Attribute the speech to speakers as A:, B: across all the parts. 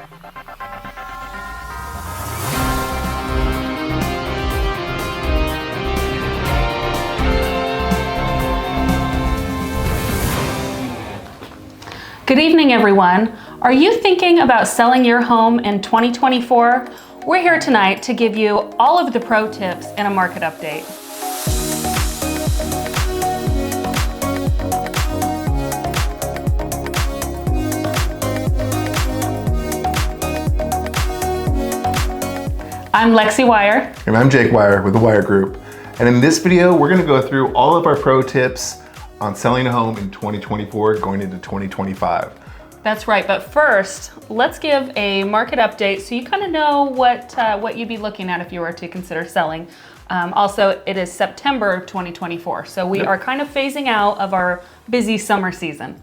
A: Good evening, everyone. Are you thinking about selling your home in 2024? We're here tonight to give you all of the pro tips and a market update. I'm Lexi Wire.
B: And I'm Jake Wire with the Wire Group. And in this video, we're gonna go through all of our pro tips on selling a home in 2024 going into 2025.
A: That's right, but first, let's give a market update so you kind of know what you'd be looking at if you were to consider selling. Also, it is September 2024, so we are kind of phasing out of our busy summer season.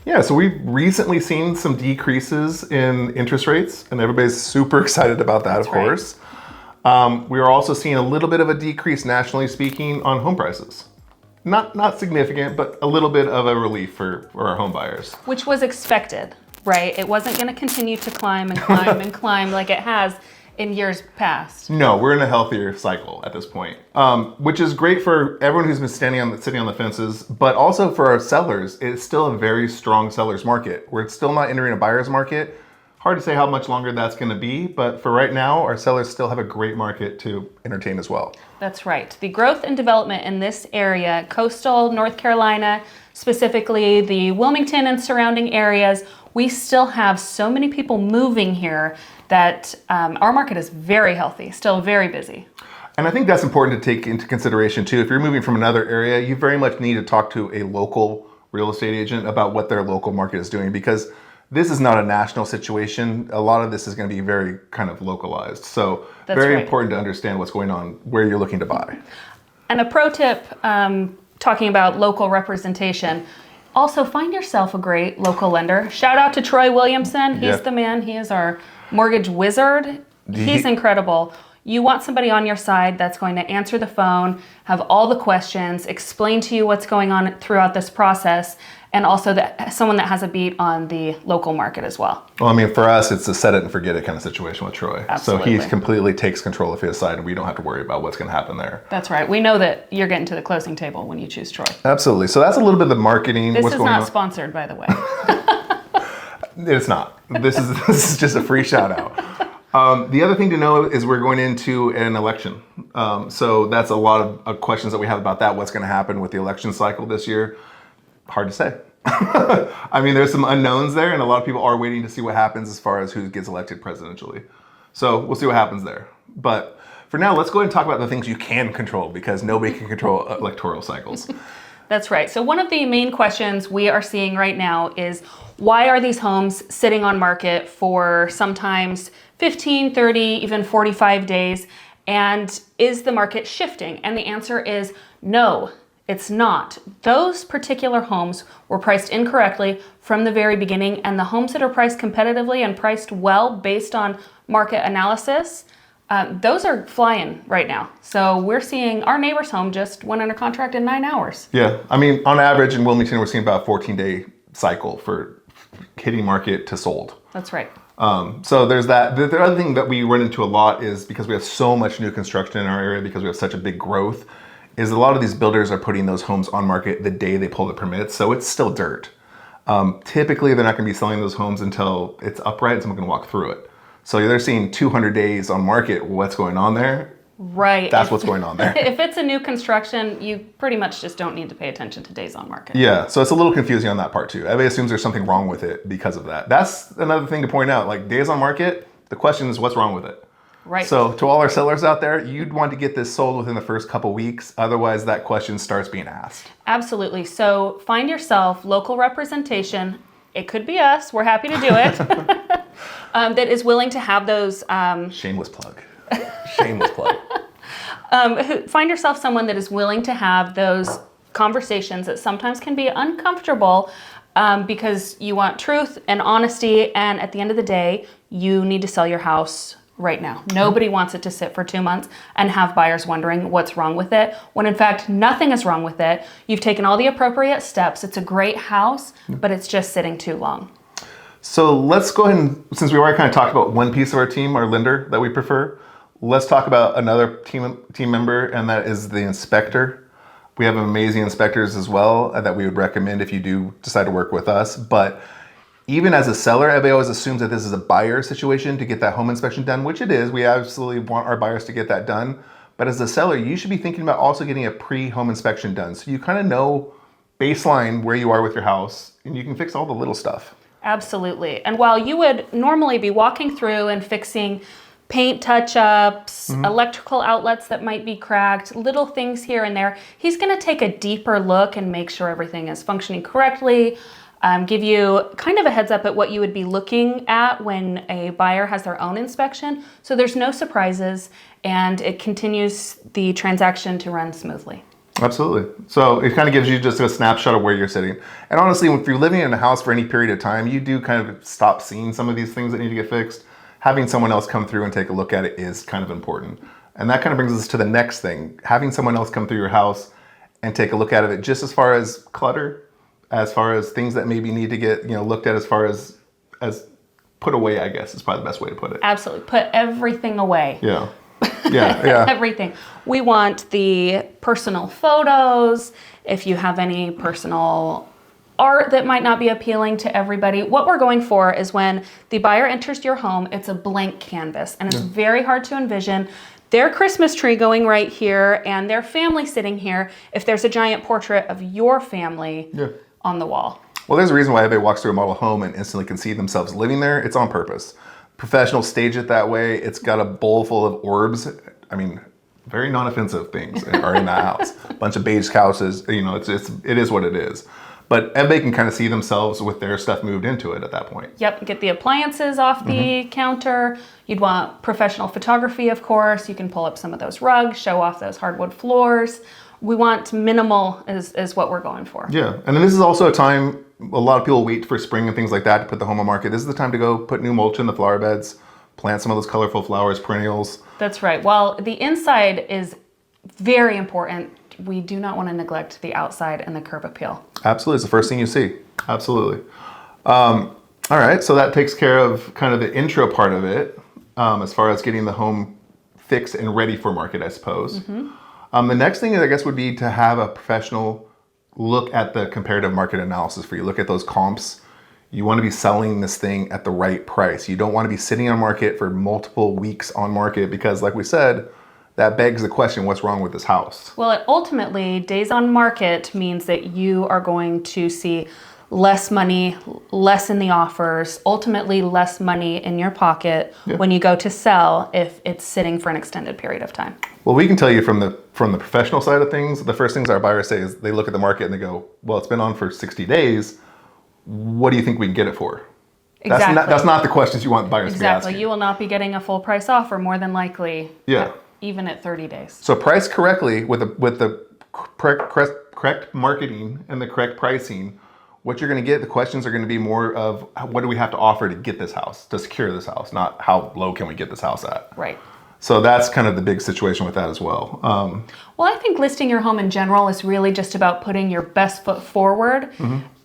B: Yeah, so we've recently seen some decreases in interest rates, and everybody's super excited about that, of course. We are also seeing a little bit of a decrease, nationally speaking, on home prices. Not significant, but a little bit of a relief for our home buyers. Which
A: was expected, right? It wasn't going to continue to climb and climb and climb like it has in years past.
B: No, we're in a healthier cycle at this point, which is great for everyone who's been sitting on the fences, but also for our sellers. It's still a very strong seller's market. We're still not entering a buyer's market. Hard to say how much longer that's going to be, but for right now, our sellers still have a great market to entertain as well.
A: That's right. The growth and development in this area, coastal North Carolina, specifically the Wilmington and surrounding areas, we still have so many people moving here that our market is very healthy, still very busy.
B: And I think that's important to take into consideration too. If you're moving from another area, you very much need to talk to a local real estate agent about what their local market is doing, because this is not a national situation. A lot of this is going to be very kind of localized. So that's very important to understand what's going on where you're looking to buy.
A: And a pro tip, talking about local representation, also find yourself a great local lender. Shout out to Troy Williamson. He's the man. He is our mortgage wizard. He's incredible. You want somebody on your side that's going to answer the phone, have all the questions, explain to you what's going on throughout this process, and also someone that has a beat on the local market as well.
B: Well, I mean, for us, it's a set it and forget it kind of situation with Troy.
A: Absolutely.
B: So he completely takes control of his side, and we don't have to worry about what's going to happen there.
A: That's right. We know that you're getting to the closing table when you choose Troy.
B: Absolutely. So that's a little bit of the marketing.
A: This is not sponsored, by the way.
B: It's not. This is just a free shout out. The other thing to know is we're going into an election. So that's a lot of questions that we have about that. What's going to happen with the election cycle this year? Hard to say. I mean, there's some unknowns there, and a lot of people are waiting to see what happens as far as who gets elected presidentially. So we'll see what happens there. But for now, let's go ahead and talk about the things you can control, because nobody can control electoral cycles.
A: That's right. So one of the main questions we are seeing right now is, why are these homes sitting on market for sometimes 15, 30, even 45 days? And is the market shifting? And the answer is no, it's not. Those particular homes were priced incorrectly from the very beginning, and the homes that are priced competitively and priced well based on market analysis, those are flying right now. So we're seeing our neighbor's home just went under contract in 9 hours.
B: Yeah, I mean, on average in Wilmington, we're seeing about a 14-day cycle for hitting market to sold.
A: That's right.
B: So there's that. The other thing that we run into a lot is, because we have so much new construction in our area, because we have such a big growth, is a lot of these builders are putting those homes on market the day they pull the permits. So it's still dirt. Typically, they're not going to be selling those homes until it's upright and someone can walk through it. So they're seeing 200 days on market. What's going on there?
A: Right.
B: That's what's going on there.
A: If it's a new construction, you pretty much just don't need to pay attention to days on market.
B: Yeah, so it's a little confusing on that part too. Everybody assumes there's something wrong with it because of that. That's another thing to point out. Like, days on market, the question is what's wrong with it?
A: Right.
B: So to all our sellers out there, you'd want to get this sold within the first couple weeks. Otherwise, that question starts being asked.
A: Absolutely. So find yourself local representation. It could be us. We're happy to do it. That is willing to have those...
B: Shameless plug. Shameless plug.
A: Find yourself someone that is willing to have those conversations that sometimes can be uncomfortable, because you want truth and honesty. And at the end of the day, you need to sell your house right now. Nobody wants it to sit for 2 months and have buyers wondering what's wrong with it, when in fact, nothing is wrong with it. You've taken all the appropriate steps. It's a great house, but it's just sitting too long.
B: So let's go ahead and, since we already kind of talked about one piece of our team, our lender that we prefer, let's talk about another team member, and that is the inspector. We have amazing inspectors as well that we would recommend if you do decide to work with us. But even as a seller, everybody always assumes that this is a buyer situation to get that home inspection done, which it is. We absolutely want our buyers to get that done. But as a seller, you should be thinking about also getting a pre-home inspection done. So you kind of know baseline where you are with your house, and you can fix all the little stuff.
A: Absolutely. And while you would normally be walking through and fixing paint touch-ups, electrical outlets that might be cracked, little things here and there, he's going to take a deeper look and make sure everything is functioning correctly. Give you kind of a heads up at what you would be looking at when a buyer has their own inspection. So there's no surprises, and it continues the transaction to run smoothly.
B: Absolutely. So it kind of gives you just a snapshot of where you're sitting. And honestly, if you're living in a house for any period of time, you do kind of stop seeing some of these things that need to get fixed. Having someone else come through and take a look at it is kind of important. And that kind of brings us to the next thing. Having someone else come through your house and take a look at it, just as far as clutter, as far as things that maybe need to get looked at, as far as put away, I guess is probably the best way to put it.
A: Absolutely. Put everything away.
B: Yeah. Yeah.
A: Everything. We want the personal photos. If you have any personal art that might not be appealing to everybody, what we're going for is when the buyer enters your home, it's a blank canvas, and it's very hard to envision their Christmas tree going right here and their family sitting here if there's a giant portrait of your family on the wall.
B: Well, there's a reason why everybody walks through a model home and instantly can see themselves living there. It's on purpose. Professionals stage it that way. It's got a bowl full of orbs. I mean, very non-offensive things are in that house. A bunch of beige couches. It is what it is. But everybody can kind of see themselves with their stuff moved into it at that point.
A: Yep, get the appliances off the counter. You'd want professional photography, of course. You can pull up some of those rugs, show off those hardwood floors. We want minimal is what we're going for.
B: Yeah, and then this is also a time, a lot of people wait for spring and things like that to put the home on market. This is the time to go put new mulch in the flower beds, plant some of those colorful flowers, perennials.
A: That's right. While the inside is very important, we do not want to neglect the outside and the curb appeal.
B: Absolutely. It's the first thing you see. Absolutely. All right. So that takes care of kind of the intro part of it, as far as getting the home fixed and ready for market, I suppose. The next thing, I guess, would be to have a professional look at the comparative market analysis for you. Look at those comps. You want to be selling this thing at the right price. You don't want to be sitting on market for multiple weeks on market because, like we said, that begs the question, what's wrong with this house?
A: Well, ultimately, days on market means that you are going to see less money, less in the offers, ultimately less money in your pocket when you go to sell if it's sitting for an extended period of time.
B: Well, we can tell you from the professional side of things, the first things our buyers say is they look at the market and they go, well, it's been on for 60 days. What do you think we can get it for?
A: Exactly.
B: That's not the questions you want buyers to be asking.
A: Exactly. You will not be getting a full price offer more than likely.
B: Yeah.
A: Even at 30 days.
B: So price correctly with the correct marketing and the correct pricing, what you're going to get, the questions are going to be more of what do we have to offer to get this house, to secure this house, not how low can we get this house at.
A: Right.
B: So that's kind of the big situation with that as well.
A: Well, I think listing your home in general is really just about putting your best foot forward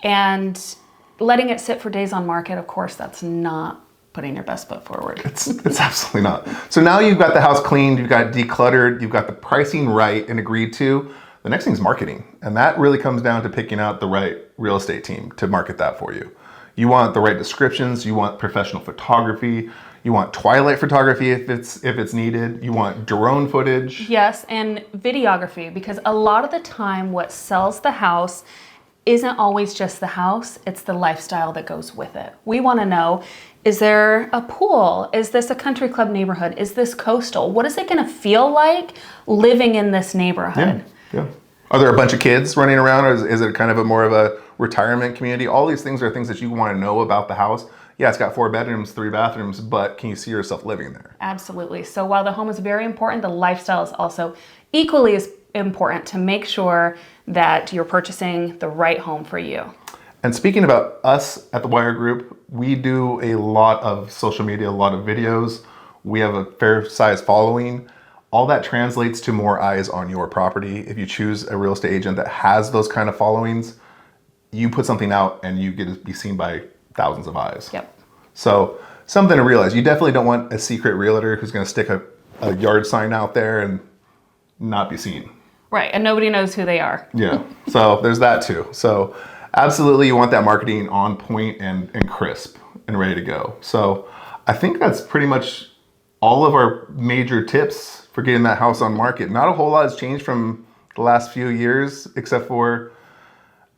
A: and letting it sit for days on market. Of course, that's not putting your best foot forward.
B: It's absolutely not. So now you've got the house cleaned, you've got it decluttered, you've got the pricing right and agreed to. The next thing is marketing. And that really comes down to picking out the right real estate team to market that for you. You want the right descriptions, you want professional photography, you want twilight photography if it's needed, you want drone footage.
A: Yes, and videography, because a lot of the time what sells the house isn't always just the house, it's the lifestyle that goes with it. We want to know, is there a pool? Is this a country club neighborhood? Is this coastal? What is it going to feel like living in this neighborhood?
B: Yeah. Are there a bunch of kids running around, or is it kind of more of a retirement community? All these things are things that you want to know about the house. Yeah, it's got 4 bedrooms, 3 bathrooms, but can you see yourself living there?
A: Absolutely. So while the home is very important, the lifestyle is also equally as important to make sure that you're purchasing the right home for you.
B: And speaking about us at the Wire Group, we do a lot of social media, a lot of videos. We have a fair size following. All that translates to more eyes on your property. If you choose a real estate agent that has those kind of followings, you put something out and you get to be seen by thousands of eyes.
A: Yep.
B: So something to realize. You definitely don't want a secret realtor who's going to stick a yard sign out there and not be seen.
A: Right, and nobody knows who they are.
B: Yeah, so there's that too. So absolutely you want that marketing on point and crisp and ready to go. So I think that's pretty much all of our major tips for getting that house on market. Not a whole lot has changed from the last few years, except for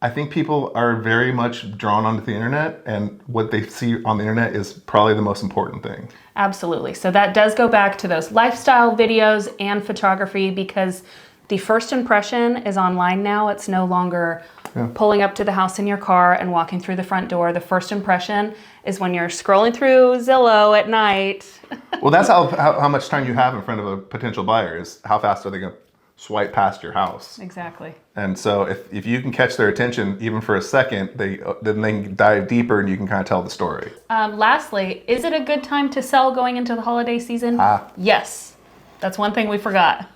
B: I think people are very much drawn onto the internet, and what they see on the internet is probably the most important thing.
A: Absolutely. So that does go back to those lifestyle videos and photography, because the first impression is online now. It's no longer pulling up to the house in your car and walking through the front door. The first impression is when you're scrolling through Zillow at night.
B: Well, that's how much time you have in front of a potential buyer, is how fast are they going to swipe past your house.
A: Exactly.
B: And so if you can catch their attention even for a second, then they can dive deeper and you can kind of tell the story.
A: Lastly, is it a good time to sell going into the holiday season? Yes. That's one thing we forgot.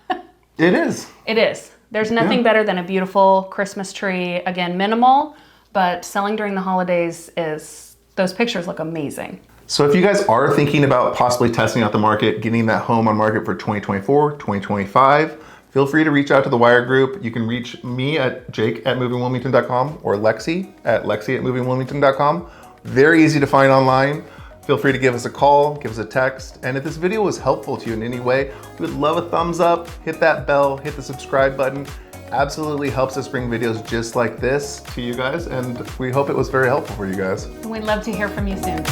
B: It is.
A: It is. There's nothing better than a beautiful Christmas tree. Again, minimal, but selling during the holidays those pictures look amazing.
B: So if you guys are thinking about possibly testing out the market, getting that home on market for 2024, 2025, feel free to reach out to the Wire Group. You can reach me at jake@movingwilmington.com or Lexi at movingwilmington.com. Very easy to find online. Feel free to give us a call, give us a text. And if this video was helpful to you in any way, we would love a thumbs up, hit that bell, hit the subscribe button. Absolutely helps us bring videos just like this to you guys. And we hope it was very helpful for you guys.
A: And we'd love to hear from you soon.